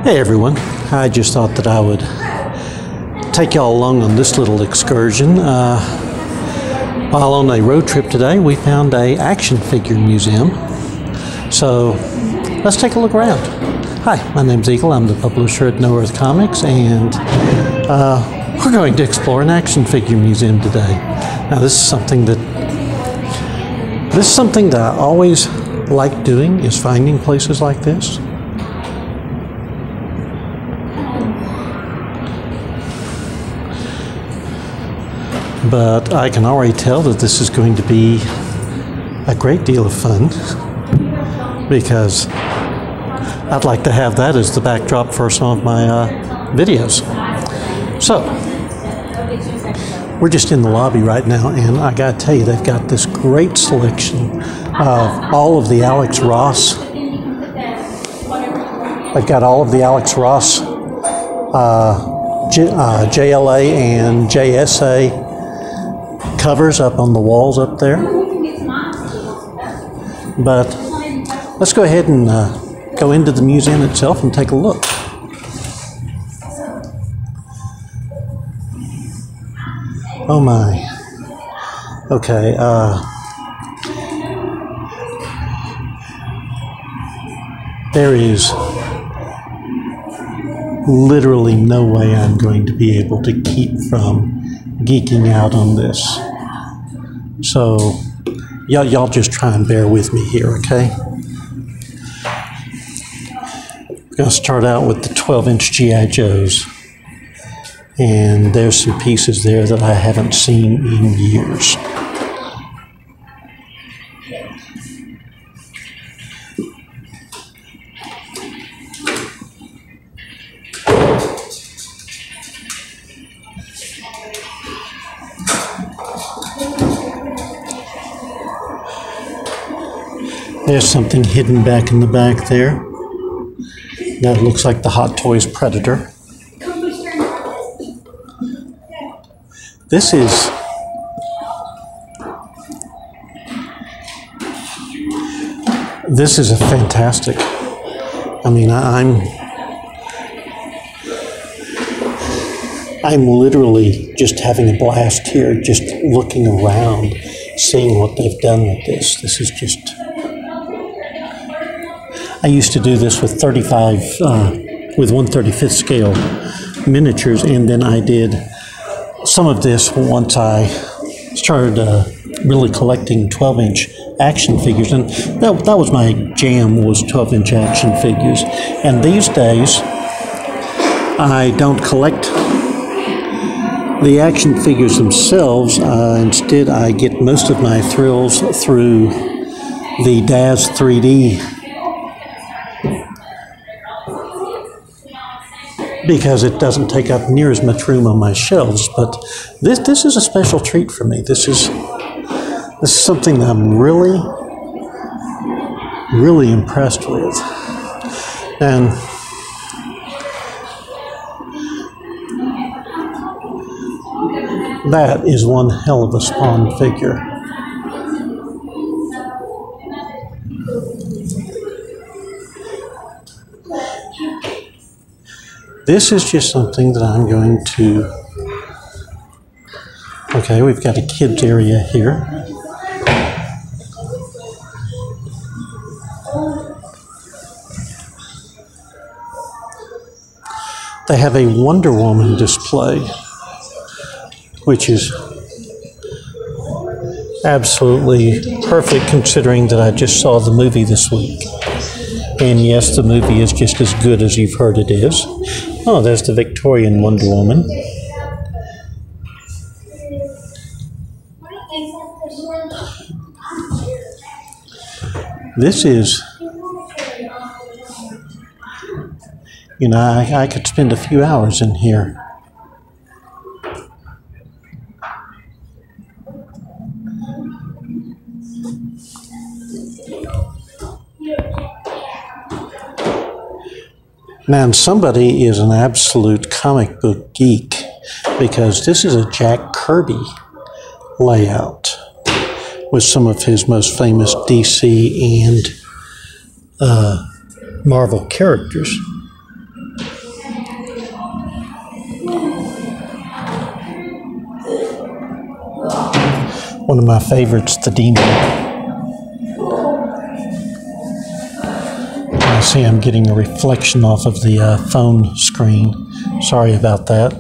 Hey everyone, I just thought that I would take y'all along on this little excursion. While on a road trip today, we found a action figure museum. So let's take a look around. Hi, my name's Eagle. I'm the publisher at No Earth Comics, and we're going to explore an action figure museum today. Now this is something that I always like doing, is finding places like this. But I can already tell that this is going to be a great deal of fun, because I'd like to have that as the backdrop for some of my videos. So, we're just in the lobby right now, and I gotta tell you, they've got this great selection of all of the Alex Ross. They've got all of the Alex Ross JLA and JSA covers up on the walls up there. But let's go ahead and go into the museum itself and take a look. Oh my. Okay, there is literally no way I'm going to be able to keep from geeking out on this. So y'all just try and bear with me here, okay? We're going to start out with the 12-inch G.I. Joes. And there's some pieces there that I haven't seen in years. There's something hidden back in the back there. That looks like the Hot Toys Predator. This is a fantastic. I mean, I'm literally just having a blast here, just looking around, seeing what they've done with this. This is just. I used to do this with 1/35 scale miniatures, and then I did some of this once I started really collecting 12-inch action figures, and that was my jam, was 12-inch action figures. And these days, I don't collect the action figures themselves. Instead, I get most of my thrills through the Daz 3D, because it doesn't take up near as much room on my shelves. But this is a special treat for me. This is something that I'm really, really impressed with. And that is one hell of a Spawn figure. This is just something that I'm going to... Okay, we've got a kids area here. They have a Wonder Woman display, which is absolutely perfect considering that I just saw the movie this week. And yes, the movie is just as good as you've heard it is. Oh, there's the Victorian Wonder Woman. This is, you know, I could spend a few hours in here. Now, somebody is an absolute comic book geek, because this is a Jack Kirby layout with some of his most famous DC and Marvel characters. One of my favorites, the Demon. I see I'm getting a reflection off of the phone screen. Sorry about that.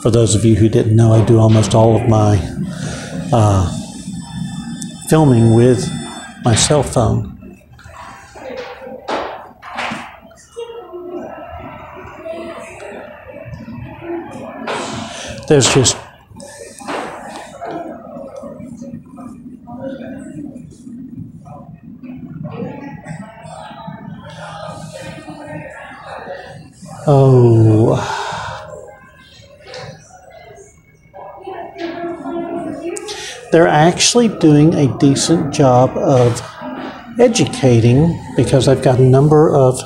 For those of you who didn't know, I do almost all of my filming with my cell phone. There's just they're actually doing a decent job of educating, because I've got a number of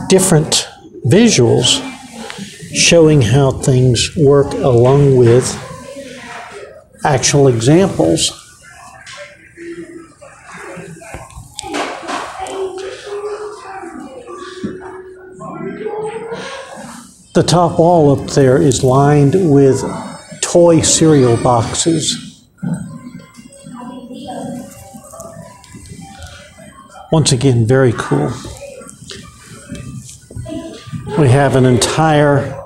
different visuals showing how things work along with actual examples. The top wall up there is lined with toy cereal boxes. Once again, very cool. We have an entire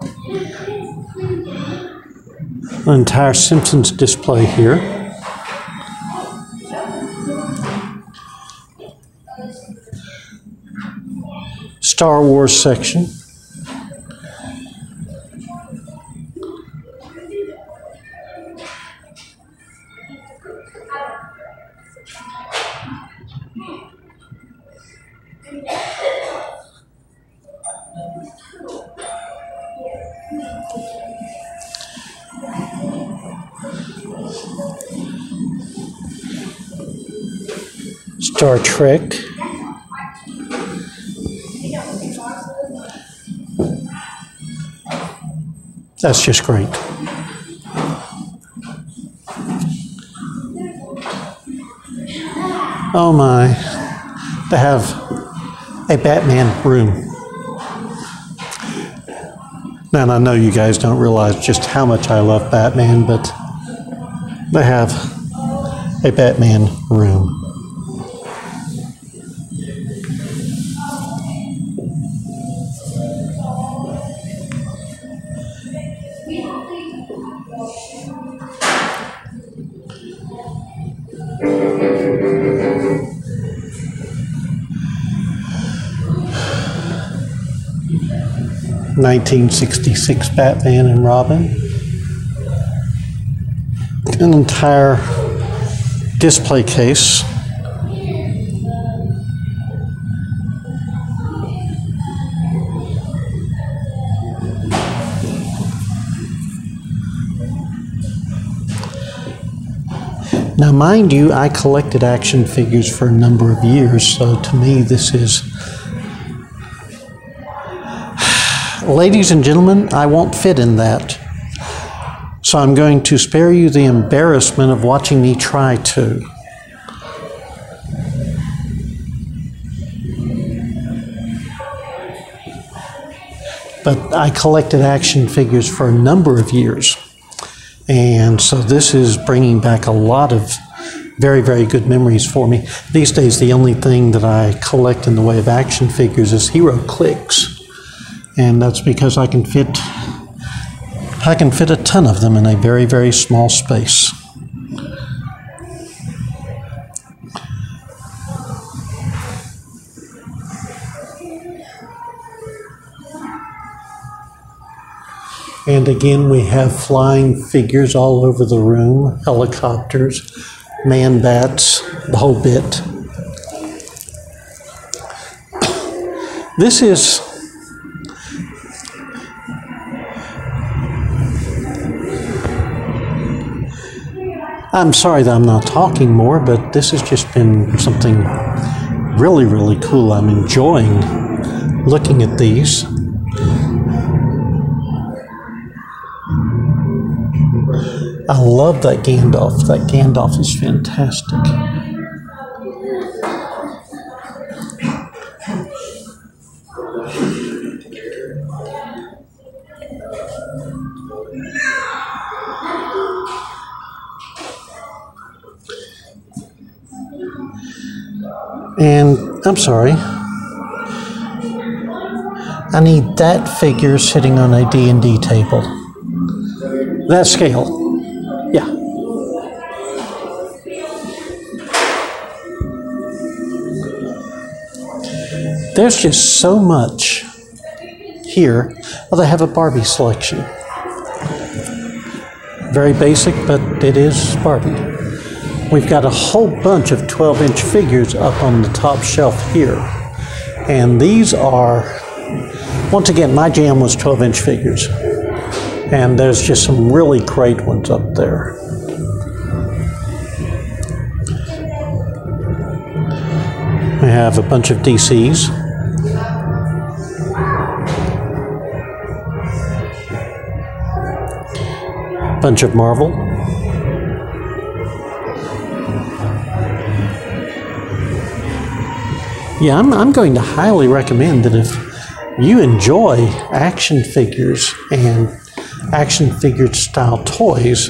Simpsons display here. Star Wars section. Star Trek. That's just great. Oh my, they have a Batman room. And I know you guys don't realize just how much I love Batman, but they have a Batman room. (1966) Batman and Robin. An entire display case. Now, mind you, I collected action figures for a number of years, so to me this is... Ladies and gentlemen, I won't fit in that. So I'm going to spare you the embarrassment of watching me try to. But I collected action figures for a number of years. And so this is bringing back a lot of very, very good memories for me. These days, the only thing that I collect in the way of action figures is Hero Clicks. And that's because I can fit a ton of them in a very, very small space. And again, we have flying figures all over the room, helicopters, man-bats, the whole bit. This is... I'm sorry that I'm not talking more, but this has just been something really, really cool. I'm enjoying looking at these. I love that Gandalf. That Gandalf is fantastic. And I'm sorry. I need that figure sitting on a D&D table. That scale. Yeah. There's just so much here. Well, they have a Barbie selection. Very basic, but it is Barbie. We've got a whole bunch of 12-inch figures up on the top shelf here. And these are, once again, my jam was 12-inch figures. And there's just some really great ones up there. We have a bunch of DCs. Bunch of Marvel. Yeah, I'm going to highly recommend that if you enjoy action figures and action figure style toys,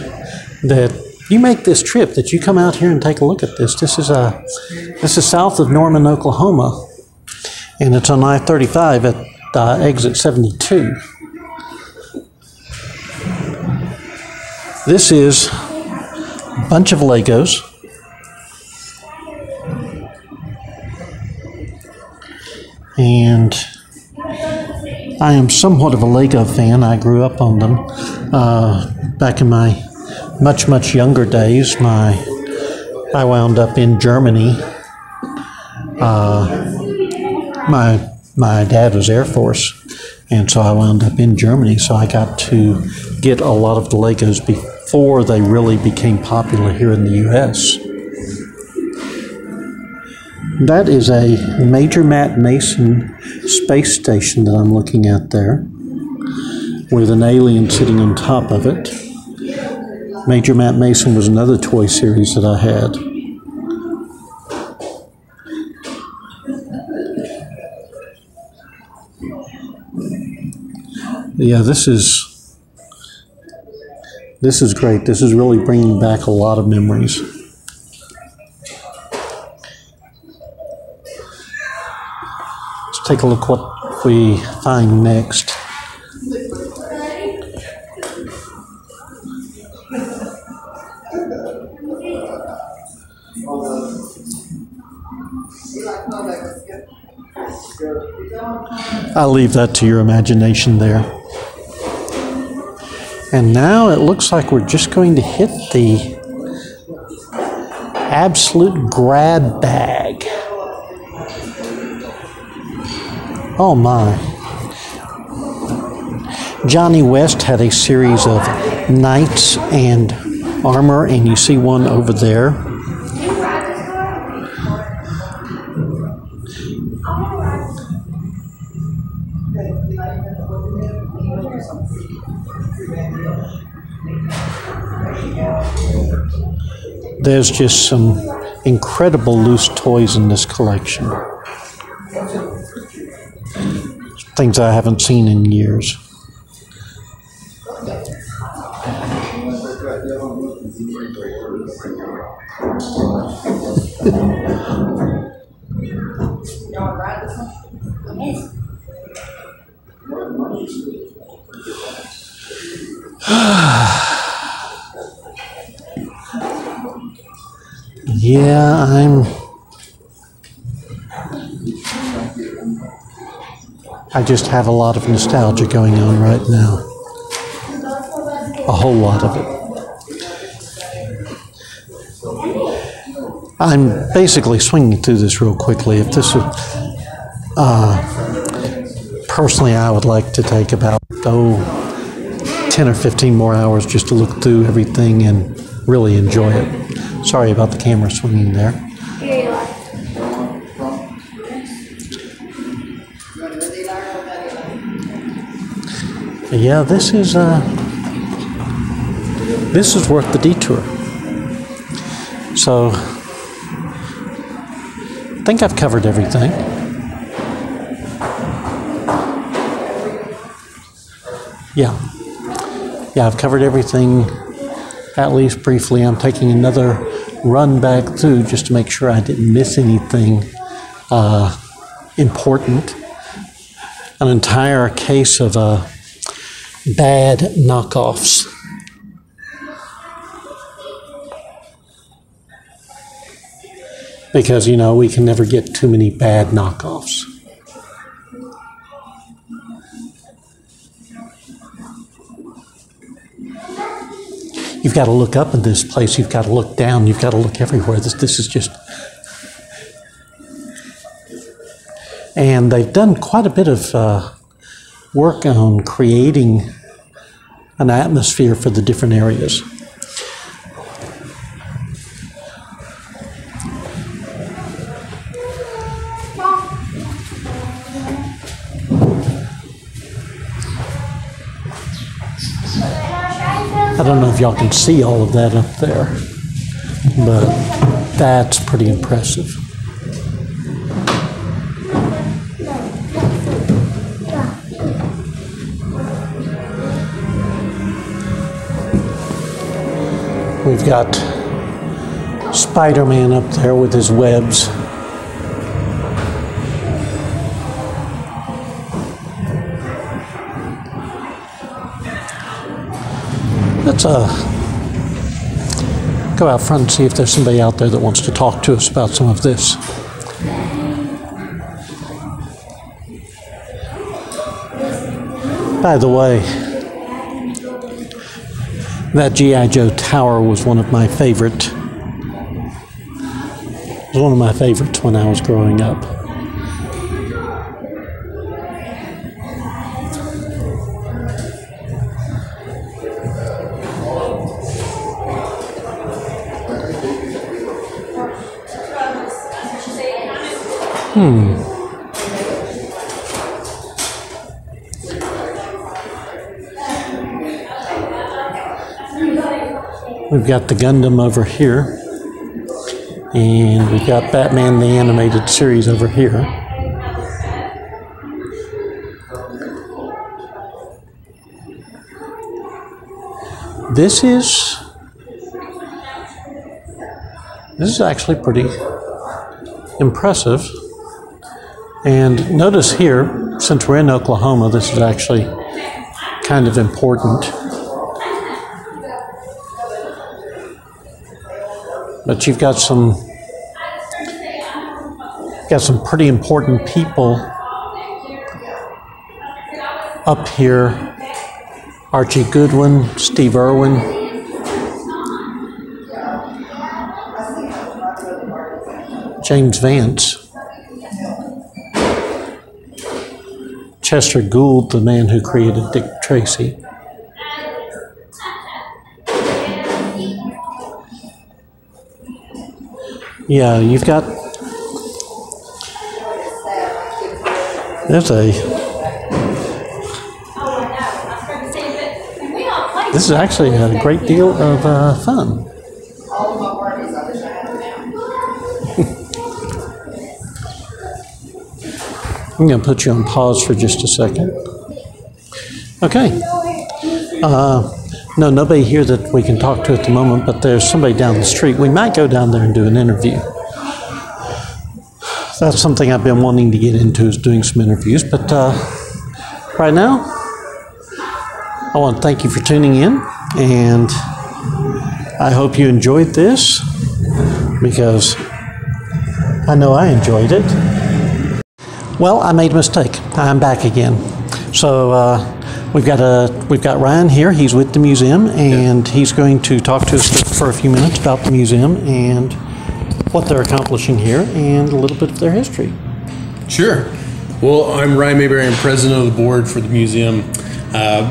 that you make this trip, that you come out here and take a look at this. This is south of Norman, Oklahoma, and it's on I-35 at exit 72. This is a bunch of Legos. And I am somewhat of a Lego fan. I grew up on them back in my much younger days. I wound up in Germany. My dad was Air Force, and so I wound up in Germany. So I got to get a lot of the Legos before they really became popular here in the U.S. That is a Major Matt Mason space station that I'm looking at there, with an alien sitting on top of it. Major Matt Mason was another toy series that I had. Yeah, this is great. This is really bringing back a lot of memories. Let's take a look what we find next. I'll leave that to your imagination there. And now it looks like we're just going to hit the absolute grab bag. Oh my. Johnny West had a series of knights and armor, and you see one over there. There's just some incredible loose toys in this collection. Things I haven't seen in years. Yeah, I just have a lot of nostalgia going on right now. A whole lot of it. I'm basically swinging through this real quickly. If this would, personally, I would like to take about 10 or 15 more hours just to look through everything and really enjoy it. Sorry about the camera swinging there. Yeah, this is worth the detour. So, I think I've covered everything. Yeah, I've covered everything, at least briefly. I'm taking another run back through just to make sure I didn't miss anything important. An entire case of bad knockoffs. Because, you know, we can never get too many bad knockoffs. You've got to look up in this place. You've got to look down. You've got to look everywhere. This is just... And they've done quite a bit of work on creating an atmosphere for the different areas. I don't know if y'all can see all of that up there, but that's pretty impressive. We've got Spider-Man up there with his webs. Let's go out front and see if there's somebody out there that wants to talk to us about some of this. By the way, that G.I. Joe tower was one of my favorites. It was one of my favorites when I was growing up. We've got the Gundam over here, and we've got Batman the Animated Series over here. This is actually pretty impressive. And notice here, since we're in Oklahoma, this is actually kind of important. But you've got some pretty important people up here. Archie Goodwin, Steve Irwin, James Vance, Chester Gould, the man who created Dick Tracy. Yeah, you've got, this is actually a great deal of fun. I'm going to put you on pause for just a second. Okay. No, nobody here that we can talk to at the moment, but there's somebody down the street. We might go down there and do an interview. That's something I've been wanting to get into, is doing some interviews. But right now, I want to thank you for tuning in, and I hope you enjoyed this, because I know I enjoyed it. Well, I made a mistake. I'm back again. So we've got Ryan here. He's with the museum, and he's going to talk to us for a few minutes about the museum and what they're accomplishing here and a little bit of their history. Sure. Well, I'm Ryan Mayberry. I'm president of the board for the museum.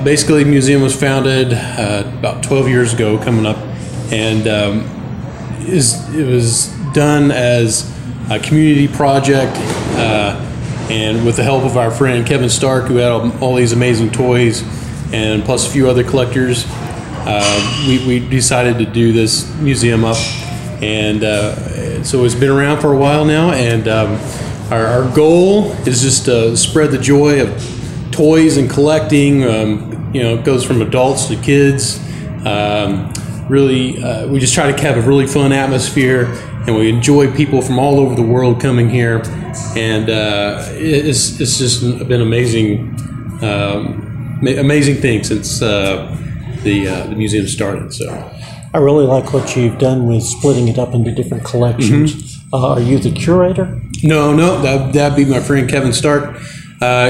Basically, the museum was founded about 12 years ago, coming up, and it was done as a community project. And with the help of our friend Kevin Stark, who had all these amazing toys, and plus a few other collectors, we decided to do this museum up. And so it's been around for a while now, and our goal is just to spread the joy of toys and collecting. It goes from adults to kids. We just try to have a really fun atmosphere and we enjoy people from all over the world coming here, and it's just been amazing, amazing thing since the museum started. So I really like what you've done with splitting it up into different collections. Are you the curator? No, that'd be my friend Kevin Stark.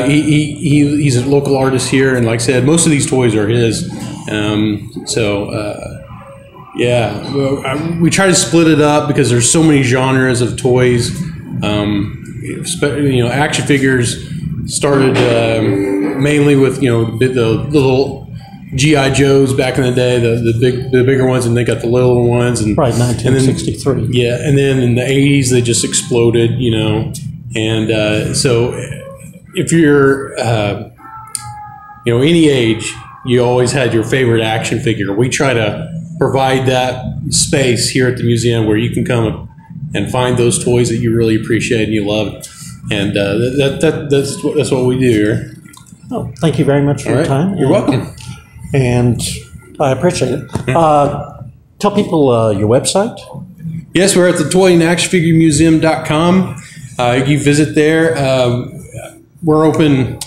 He's a local artist here, and like I said, most of these toys are his. Yeah, we try to split it up because there's so many genres of toys. Action figures started mainly with the little GI Joes back in the day, the bigger ones, and they got the little ones, and right, 1963. And then, and then in the 80s they just exploded, and so if you're any age, you always had your favorite action figure. We try to provide that space here at the museum where you can come and find those toys that you really appreciate and you love, and that's what we do here. Oh, thank you very much for your time. You're welcome. And I appreciate it. Tell people your website. Yes, we're at the Toy and Action Figure Museum.com. You visit there. We're open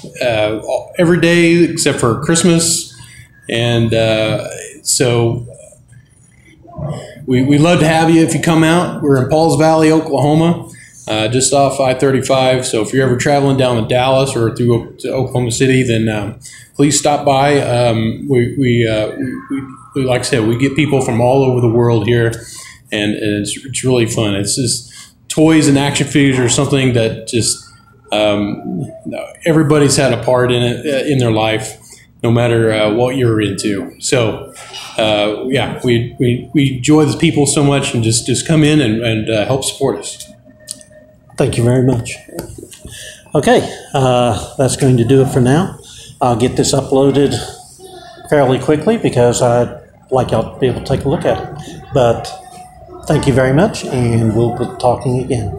every day except for Christmas, and so we'd love to have you if you come out. We're in Pauls Valley, Oklahoma, just off I-35. So if you're ever traveling down to Dallas or through to Oklahoma City, then please stop by. We like I said, we get people from all over the world here, and it's really fun. It's just toys and action figures are something that just everybody's had a part in it in their life, no matter what you're into. So we enjoy the people so much, and just come in and help support us. Thank you very much. Okay, that's going to do it for now. I'll get this uploaded fairly quickly because I'd like y'all to be able to take a look at it. But thank you very much, and we'll be talking again.